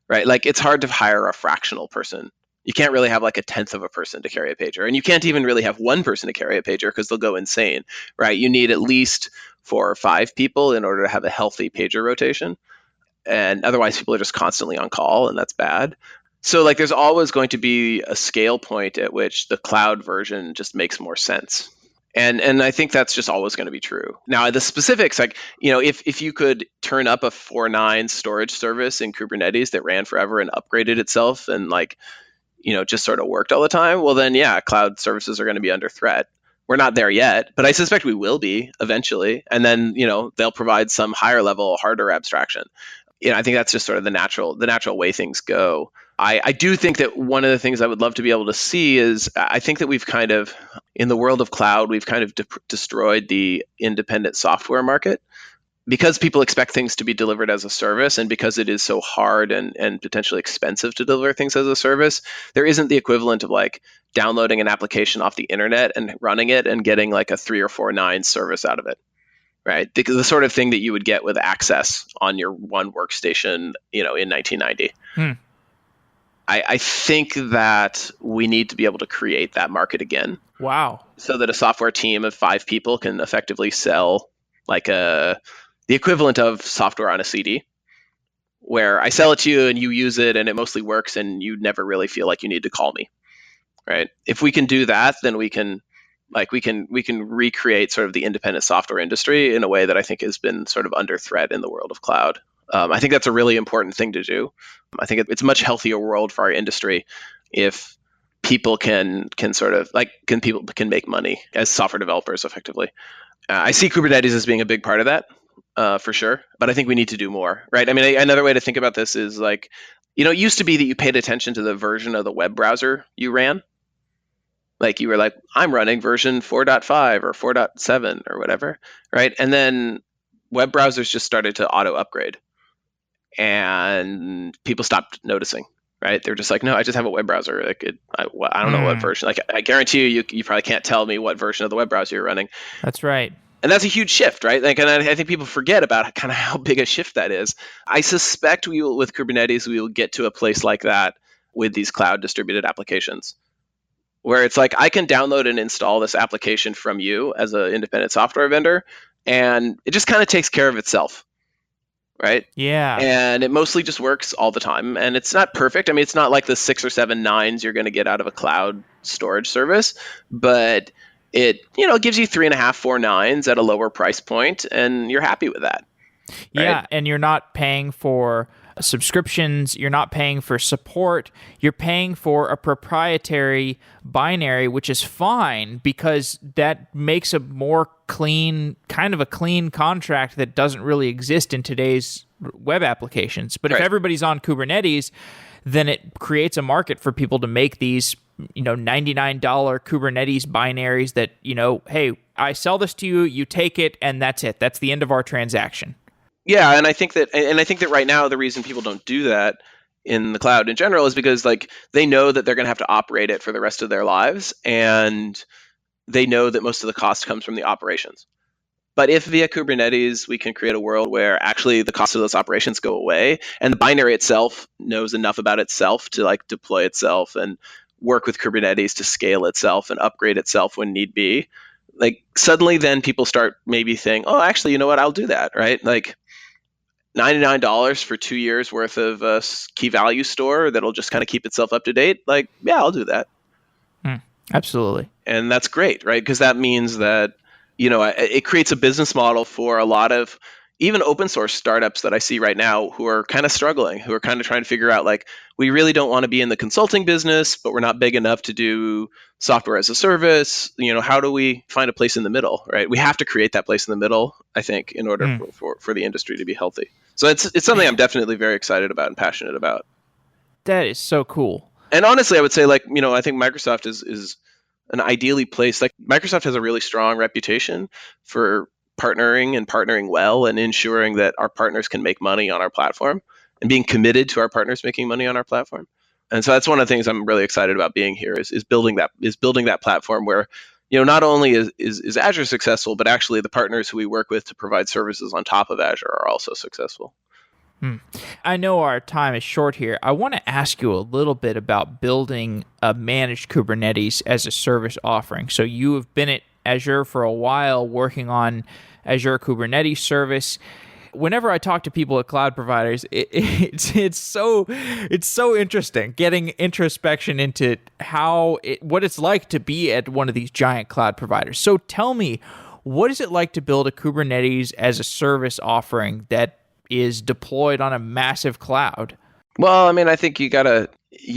right? It's hard to hire a fractional person. You can't really have a tenth of a person to carry a pager. And you can't even really have one person to carry a pager because they'll go insane, right? You need at least 4 or 5 people in order to have a healthy pager rotation. And otherwise people are just constantly on call, and that's bad. So there's always going to be a scale point at which the cloud version just makes more sense. And I think that's just always going to be true. Now, the specifics, if you could turn up a 4.9 storage service in Kubernetes that ran forever and upgraded itself and just sort of worked all the time, well then, yeah, cloud services are going to be under threat. We're not there yet, but I suspect we will be eventually. And then, they'll provide some higher level, harder abstraction. I think that's just sort of the natural way things go. I do think that one of the things I would love to be able to see is I think that we've kind of, in the world of cloud, we've kind of destroyed the independent software market. Because people expect things to be delivered as a service, and because it is so hard and potentially expensive to deliver things as a service, there isn't the equivalent of downloading an application off the internet and running it and getting a 3 or 4.9 service out of it, right? The sort of thing that you would get with Access on your one workstation, in 1990. I think that we need to be able to create that market again. Wow. So that a software team of 5 people can effectively sell the equivalent of software on a CD, where I sell it to you and you use it and it mostly works and you never really feel like you need to call me, right? If we can do that, then we can recreate sort of the independent software industry in a way that I think has been sort of under threat in the world of cloud. I think that's a really important thing to do. I think it's a much healthier world for our industry if people can make money as software developers effectively. I see Kubernetes as being a big part of that. For sure. But I think we need to do more, right? I mean, another way to think about this is it used to be that you paid attention to the version of the web browser you ran. You were I'm running version 4.5 or 4.7 or whatever, right? And then web browsers just started to auto upgrade and people stopped noticing, right? They're just no, I just have a web browser. I don't know what version. I guarantee you probably can't tell me what version of the web browser you're running. That's right. And that's a huge shift, right? And I think people forget about kind of how big a shift that is. I suspect with Kubernetes, we will get to a place like that with these cloud distributed applications, where it's I can download and install this application from you as an independent software vendor, and it just kind of takes care of itself, right? Yeah. And it mostly just works all the time. And it's not perfect. I mean, it's not like the 6 or 7 nines you're going to get out of a cloud storage service, but it gives you 3.5, 4 nines at a lower price point, and you're happy with that. Right? Yeah, and you're not paying for subscriptions, you're not paying for support, you're paying for a proprietary binary, which is fine because that makes a more clean contract that doesn't really exist in today's web applications. But if everybody's on Kubernetes, then it creates a market for people to make these $99 Kubernetes binaries that, hey, I sell this to you, you take it, and that's it. That's the end of our transaction. Yeah, and I think that right now the reason people don't do that in the cloud in general is because they know that they're going to have to operate it for the rest of their lives, and they know that most of the cost comes from the operations. But if via Kubernetes, we can create a world where actually the cost of those operations go away and the binary itself knows enough about itself to like deploy itself and work with Kubernetes to scale itself and upgrade itself when need be, like suddenly then people start maybe saying, oh, actually, you know what, I'll do that, right? Like $99 for 2 years worth of a key value store that'll just kind of keep itself up to date. Like, yeah, I'll do that. Absolutely. And that's great, right? Because that means that, it creates a business model for a lot of even open source startups that I see right now who are kind of struggling, who are kind of trying to figure out like, we really don't want to be in the consulting business, but we're not big enough to do software as a service. How do we find a place in the middle, right? We have to create that place in the middle, I think, in order for the industry to be healthy. So it's something I'm definitely very excited about and passionate about. That is so cool. And honestly, I would say, like, I think Microsoft is an ideally placed. Like, Microsoft has a really strong reputation for partnering well and ensuring that our partners can make money on our platform and being committed to our partners making money on our platform. And so that's one of the things I'm really excited about being here is building that platform where, not only is Azure successful, but actually the partners who we work with to provide services on top of Azure are also successful. I know our time is short here. I want to ask you a little bit about building a managed Kubernetes as a service offering. So you have been at Azure for a while working on Azure Kubernetes service. Whenever I talk to people at cloud providers, it's so interesting getting introspection into what it's like to be at one of these giant cloud providers. So tell me, what is it like to build a Kubernetes as a service offering that is deployed on a massive cloud? Well, I mean, I think you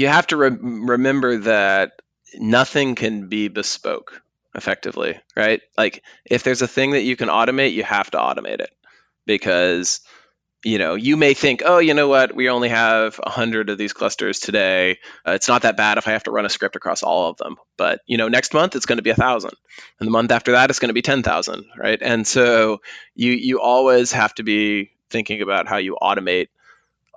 have to remember that nothing can be bespoke effectively, right? Like, if there's a thing that you can automate, you have to automate it, because you may think, oh, you know what, we only have 100 of these clusters today. It's not that bad if I have to run a script across all of them. But next month it's going to be 1,000, and the month after that it's going to be 10,000, right? And so you always have to be thinking about how you automate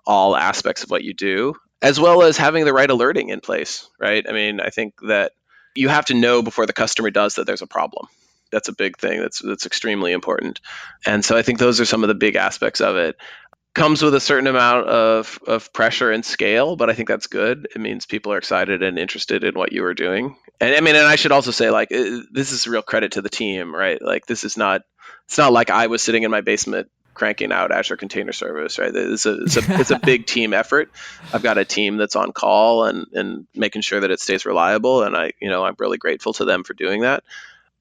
all aspects of what you do, as well as having the right alerting in place, right? I mean, I think that you have to know before the customer does that there's a problem. That's a big thing. That's extremely important. And so I think those are some of the big aspects of it. Comes with a certain amount of pressure and scale, but I think that's good. It means people are excited and interested in what you are doing. And I mean, and I should also say, like, this is real credit to the team, right? Like, it's not like I was sitting in my basement cranking out Azure Container Service, right? It's a big team effort. I've got a team that's on call and making sure that it stays reliable, and I'm really grateful to them for doing that.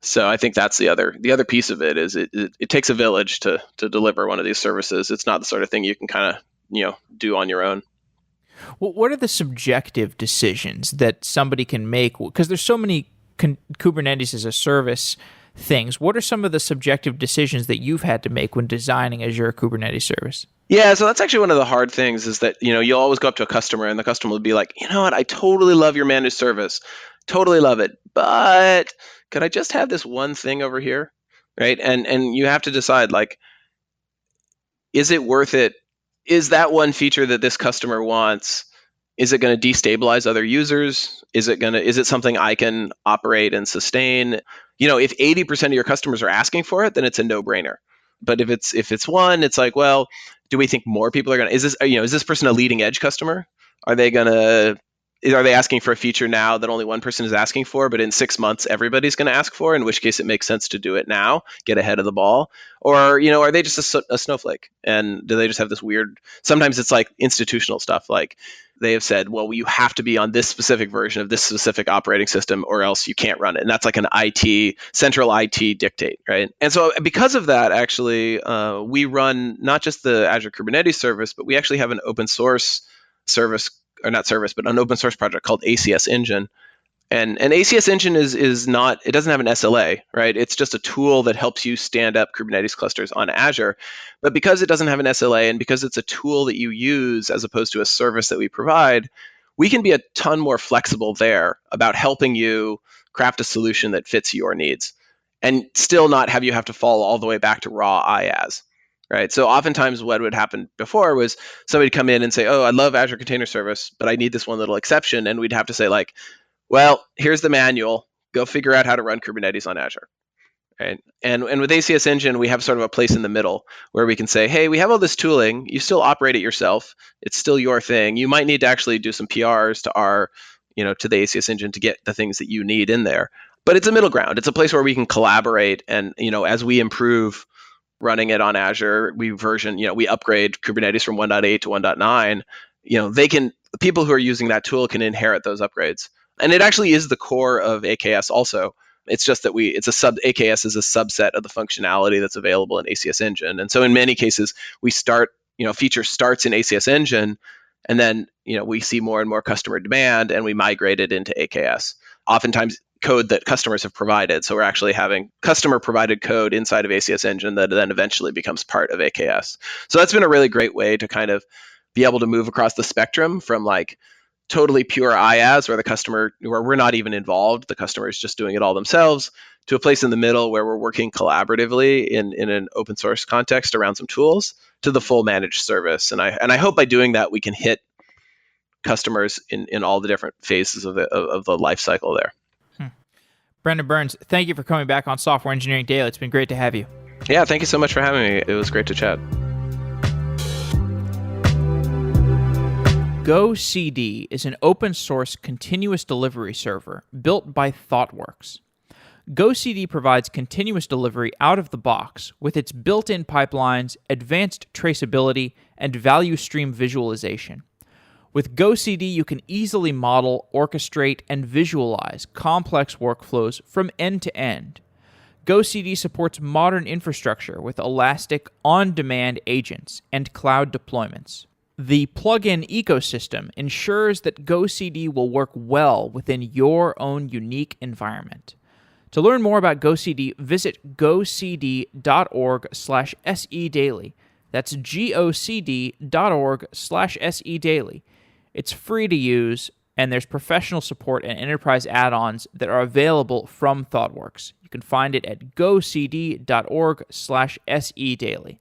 So I think that's the other piece of it is it takes a village to deliver one of these services. It's not the sort of thing you can kind of do on your own. Well, what are the subjective decisions that somebody can make? Because there's so many Kubernetes as a service things. What are some of the subjective decisions that you've had to make when designing Azure Kubernetes service? Yeah, so that's actually one of the hard things is that, you'll always go up to a customer and the customer will be like, you know what, I totally love your managed service. Totally love it. But could I just have this one thing over here? Right? And you have to decide, like, is it worth it? Is that one feature that this customer wants, is it going to destabilize other users? Is it something I can operate and sustain? If 80% of your customers are asking for it, then it's a no-brainer. But if it's one, it's like, well, do we think more people are going to, is this person a leading edge customer? Are they asking for a feature now that only one person is asking for, but in 6 months everybody's going to ask for, in which case it makes sense to do it now, get ahead of the ball? Or, are they just a snowflake? And do they just have this weird, sometimes it's like institutional stuff, like they have said, well, you have to be on this specific version of this specific operating system or else you can't run it. And that's like an central IT dictate, right? And so because of that, actually, we run not just the Azure Kubernetes service, but we actually have an open source service, or not service, but an open source project called Acs Engine. And Acs Engine is not, it doesn't have an SLA, right? It's just a tool that helps you stand up Kubernetes clusters on Azure. But because it doesn't have an SLA and because it's a tool that you use as opposed to a service that we provide, we can be a ton more flexible there about helping you craft a solution that fits your needs and still not have you have to fall all the way back to raw IaaS. Right. So oftentimes what would happen before was somebody come in and say, oh, I love Azure Container Service, but I need this one little exception. And we'd have to say, like, well, here's the manual. go figure out how to run Kubernetes on Azure. Right. And with ACS Engine, we have sort of a place in the middle where we can say, hey, we have all this tooling. You still operate it yourself. It's still your thing. You might need to actually do some PRs to to the ACS Engine to get the things that you need in there. But it's a middle ground. It's a place where we can collaborate. And, as we improve running it on Azure, we upgrade Kubernetes from 1.8 to 1.9. People who are using that tool can inherit those upgrades. And it actually is the core of AKS also. It's just that AKS is a subset of the functionality that's available in ACS Engine. And so in many cases, we start, feature starts in ACS Engine, and then, we see more and more customer demand, and we migrate it into AKS. Oftentimes code that customers have provided. So we're actually having customer provided code inside of ACS Engine that then eventually becomes part of AKS. So that's been a really great way to kind of be able to move across the spectrum from like totally pure IaaS where we're not even involved, the customer is just doing it all themselves, to a place in the middle where we're working collaboratively in an open source context around some tools, to the full managed service. And I hope by doing that we can hit customers in all the different phases of the life cycle there. Brendan Burns, thank you for coming back on Software Engineering Daily. It's been great to have you. Yeah, thank you so much for having me. It was great to chat. GoCD is an open source continuous delivery server built by ThoughtWorks. GoCD provides continuous delivery out of the box with its built-in pipelines, advanced traceability, and value stream visualization. With GoCD, you can easily model, orchestrate, and visualize complex workflows from end to end. GoCD supports modern infrastructure with elastic, on-demand agents and cloud deployments. The plugin ecosystem ensures that GoCD will work well within your own unique environment. To learn more about GoCD, visit gocd.org/sedaily. That's gocd.org/sedaily. It's free to use, and there's professional support and enterprise add-ons that are available from ThoughtWorks. You can find it at gocd.org/sedaily.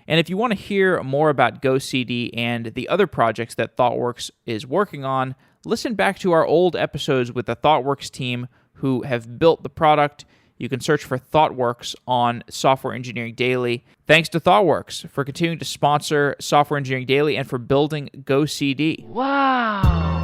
And if you want to hear more about GoCD and the other projects that ThoughtWorks is working on, listen back to our old episodes with the ThoughtWorks team who have built the product. You can search for ThoughtWorks on Software Engineering Daily. Thanks to ThoughtWorks for continuing to sponsor Software Engineering Daily and for building GoCD. Wow.